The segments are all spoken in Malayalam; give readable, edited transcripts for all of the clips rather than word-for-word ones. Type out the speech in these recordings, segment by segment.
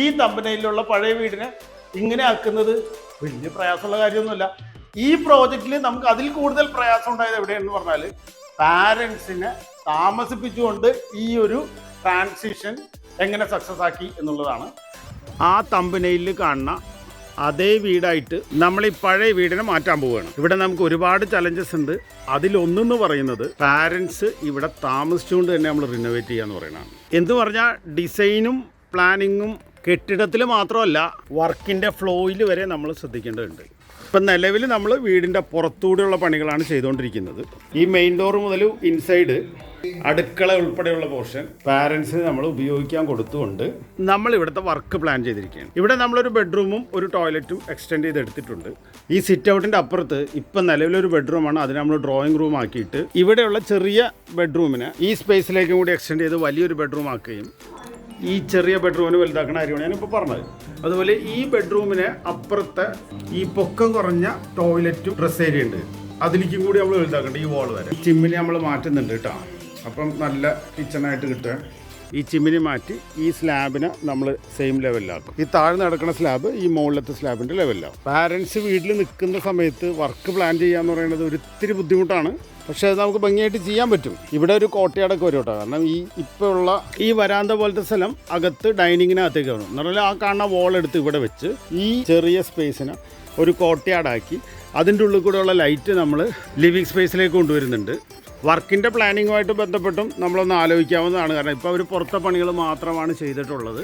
ഈ തമ്പനയിലുള്ള പഴയ വീടിനെ ഇങ്ങനെ ആക്കുന്നത് വലിയ പ്രയാസമുള്ള കാര്യമൊന്നുമില്ല. ഈ പ്രോജക്റ്റിൽ നമുക്ക് അതിൽ കൂടുതൽ പ്രയാസം ഉണ്ടായത് എവിടെയെന്ന് പറഞ്ഞാൽ പാരൻസിനെ താമസിപ്പിച്ചുകൊണ്ട് ഈ ഒരു ട്രാൻസിഷൻ എങ്ങനെ സക്സസ് ആക്കി എന്നുള്ളതാണ്. ആ തമ്പനയിൽ കാണുന്ന അതേ വീടായിട്ട് നമ്മൾ ഈ പഴയ വീടിനെ മാറ്റാൻ പോവുകയാണ്. ഇവിടെ നമുക്ക് ഒരുപാട് ചലഞ്ചസ് ഉണ്ട്. അതിലൊന്നെന്ന് പറയുന്നത് പാരൻസ് ഇവിടെ താമസിച്ചുകൊണ്ട് തന്നെ നമ്മൾ റിനോവേറ്റ് ചെയ്യാന്ന് പറയുന്നതാണ്. എന്ന് പറഞ്ഞാൽ ഡിസൈനും പ്ലാനിങ്ങും കെട്ടിടത്തിൽ മാത്രമല്ല വർക്കിൻ്റെ ഫ്ലോയിൽ വരെ നമ്മൾ ശ്രദ്ധിക്കേണ്ടതുണ്ട്. ഇപ്പം നിലവിൽ നമ്മൾ വീടിൻ്റെ പുറത്തൂടെയുള്ള പണികളാണ് ചെയ്തുകൊണ്ടിരിക്കുന്നത്. ഈ മെയിൻ ഡോർ മുതൽ ഇൻസൈഡ് അടുക്കള ഉൾപ്പെടെയുള്ള പോർഷൻ പാരൻസിന് നമ്മൾ ഉപയോഗിക്കാൻ കൊടുത്തുകൊണ്ട് നമ്മൾ ഇവിടുത്തെ വർക്ക് പ്ലാൻ ചെയ്തിരിക്കുകയാണ്. ഇവിടെ നമ്മളൊരു ബെഡ്റൂമും ഒരു ടോയ്ലറ്റും എക്സ്റ്റെൻഡ് ചെയ്തെടുത്തിട്ടുണ്ട്. ഈ സിറ്റ് ഔട്ടിൻ്റെ അപ്പുറത്ത് ഇപ്പം നിലവിലൊരു ബെഡ്റൂമാണ്. അതിന് നമ്മൾ ഡ്രോയിങ് റൂം ആക്കിയിട്ട് ഇവിടെയുള്ള ചെറിയ ബെഡ്റൂമിനെ ഈ സ്പേസിലേക്കും കൂടി എക്സ്റ്റെൻഡ് ചെയ്ത് വലിയൊരു ബെഡ്റൂം ആക്കുകയും ഈ ചെറിയ ബെഡ്റൂമിന് വലുതാക്കുന്ന കാര്യമാണ് ഞാനിപ്പോൾ പറഞ്ഞത്. അതുപോലെ ഈ ബെഡ്റൂമിന് അപ്പുറത്തെ ഈ പൊക്കം കുറഞ്ഞ ടോയ്ലറ്റും ഡ്രസ് ഏരിയ ഉണ്ട്, അതിലേക്കും കൂടി നമ്മൾ വലുതാക്കേണ്ട ഈ വോൾ വരെ. ചിമ്മിനി നമ്മൾ മാറ്റുന്നുണ്ട് കേട്ടോ. അപ്പം നല്ല കിച്ചണായിട്ട് കിട്ടുക. ഈ ചിമ്മിനി മാറ്റി ഈ സ്ലാബിനെ നമ്മൾ സെയിം ലെവലിലാക്കും. ഈ താഴ്ന്ന് കിടക്കുന്ന സ്ലാബ് ഈ മുകളിലത്തെ സ്ലാബിൻ്റെ ലെവലിലാവും. പാരൻസ് വീട്ടിൽ നിൽക്കുന്ന സമയത്ത് വർക്ക് പ്ലാൻ ചെയ്യാന്ന് പറയുന്നത് ഒരിത്തിരി ബുദ്ധിമുട്ടാണ്. പക്ഷേ അത് നമുക്ക് ഭംഗിയായിട്ട് ചെയ്യാൻ പറ്റും. ഇവിടെ ഒരു കോട്ടയാടൊക്കെ വരും കേട്ടോ. കാരണം ഈ ഇപ്പോൾ ഉള്ള ഈ വരാന്ത പോലത്തെ സ്ഥലം അകത്ത് ഡൈനിങ്ങിനകത്തേക്ക് വരും. എന്ന് പറഞ്ഞാൽ ആ കാണുന്ന വോൾ എടുത്ത് ഇവിടെ വെച്ച് ഈ ചെറിയ സ്പേസിനെ ഒരു കോട്ടയാടാക്കി അതിൻ്റെ ഉള്ളിൽ കൂടെയുള്ള ലൈറ്റ് നമ്മൾ ലിവിങ് സ്പേസിലേക്ക് കൊണ്ടുവരുന്നുണ്ട്. വർക്കിൻ്റെ പ്ലാനിങ്ങുമായിട്ട് ബന്ധപ്പെട്ടും നമ്മളൊന്ന് ആലോചിക്കാവുന്നതാണ്. കാരണം ഇപ്പോൾ അവർ പുറത്തെ പണികൾ മാത്രമാണ് ചെയ്തിട്ടുള്ളത്.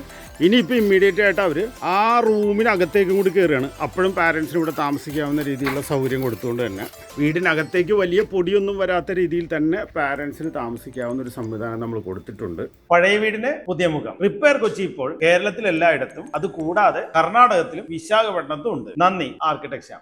ഇനിയിപ്പോൾ ഇമ്മീഡിയറ്റ് ആയിട്ട് അവർ ആ റൂമിനകത്തേക്കും കൂടി കയറുകയാണ്. അപ്പോഴും പാരൻസിന് ഇവിടെ താമസിക്കാവുന്ന രീതിയിലുള്ള സൗകര്യം കൊടുത്തുകൊണ്ട് തന്നെ വീടിനകത്തേക്ക് വലിയ പൊടിയൊന്നും വരാത്ത രീതിയിൽ തന്നെ പാരൻസിന് താമസിക്കാവുന്ന ഒരു സംവിധാനം നമ്മൾ കൊടുത്തിട്ടുണ്ട്. പഴയ വീടിന് പുതിയ മുഖം റിപ്പയർ കൊച്ചി ഇപ്പോൾ കേരളത്തിൽ എല്ലായിടത്തും, അത് കൂടാതെ കർണാടകത്തിലും വിശാഖപട്ടണത്തും ഉണ്ട്. നന്ദി ആർക്കിടെക്ട് ശ്യാം.